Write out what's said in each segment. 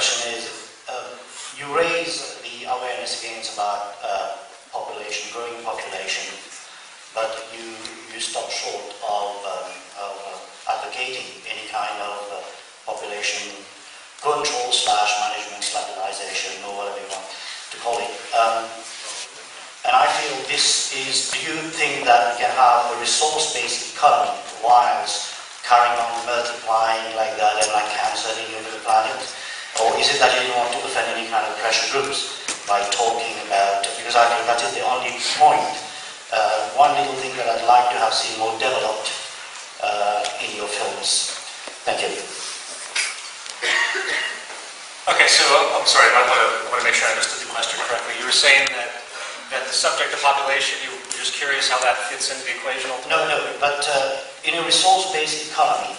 question is, you raise the awareness against about population, growing population, but you stop short of advocating any kind of population control / management / stabilization, or whatever you want to call it. And I feel this is, do you think that we can have a resource-based economy whilst carrying on multiplying like that and like cancer into the planet? Or is it that you don't want to offend any kind of pressure groups by talking about, because I think that is the only point, one little thing that I'd like to have seen more developed in your films. Thank you. Okay, so I'm sorry, I want to make sure I understood the question correctly. You were saying that the subject of population, you were just curious how that fits into the equation ultimately? No, but in a resource-based economy,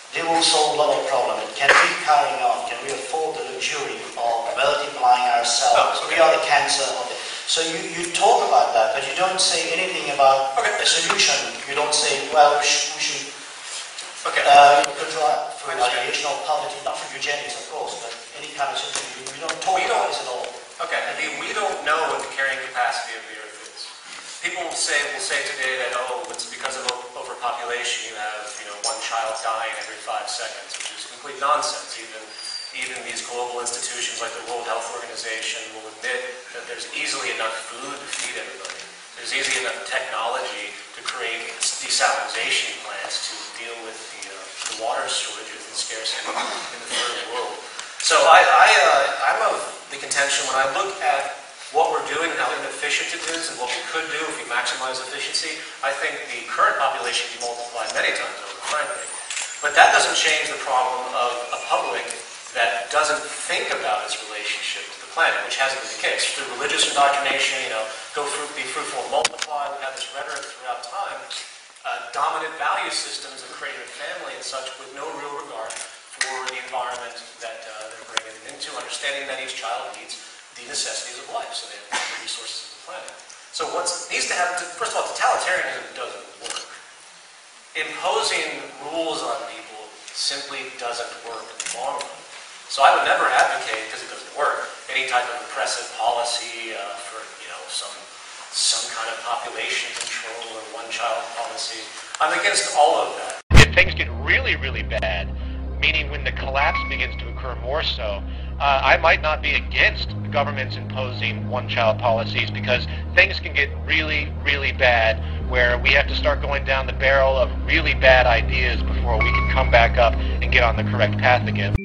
they will solve a lot of problems. Can we carry on? Can we afford the luxury of multiplying ourselves? We are the cancer of it. So you talk about that, but you don't say anything about a solution. You don't say, well, we should control for eradication of poverty, not for eugenics, of course, but any kind of solution. We don't talk about this at all. Okay, I mean, we don't know what the carrying capacity of the Earth is. People will say today that, oh, it's because of overpopulation. You have, one child dying every 5 seconds, which is complete nonsense. Even these global institutions like the World Health Organization will admit that there's easily enough food to feed everybody. There's easily enough technology to create desalination plants to deal with the water shortages and scarcity in the third world. So I'm of the contention, when I look at what we're doing and how inefficient it is and what we could do if we maximize efficiency, I think the current population can be multiplied many times over, frankly. But that doesn't change the problem of a public that doesn't think about its relationship to the planet, which hasn't been the case. Through religious indoctrination, be fruitful and multiply, we have this rhetoric throughout time, dominant value systems of creating a family and such with no real regard for the environment that they're bringing them into, understanding that each child needs the necessities of life, so they have the resources of the planet. So what needs to happen, first of all, totalitarianism doesn't work. Imposing rules on people simply doesn't work in the long run. So I would never advocate, because it doesn't work, any type of oppressive policy for some kind of population control or one-child policy. I'm against all of that. If things get really, really bad, meaning when the collapse begins to occur more so, I might not be against the governments imposing one-child policies, because things can get really, really bad where we have to start going down the barrel of really bad ideas before we can come back up and get on the correct path again.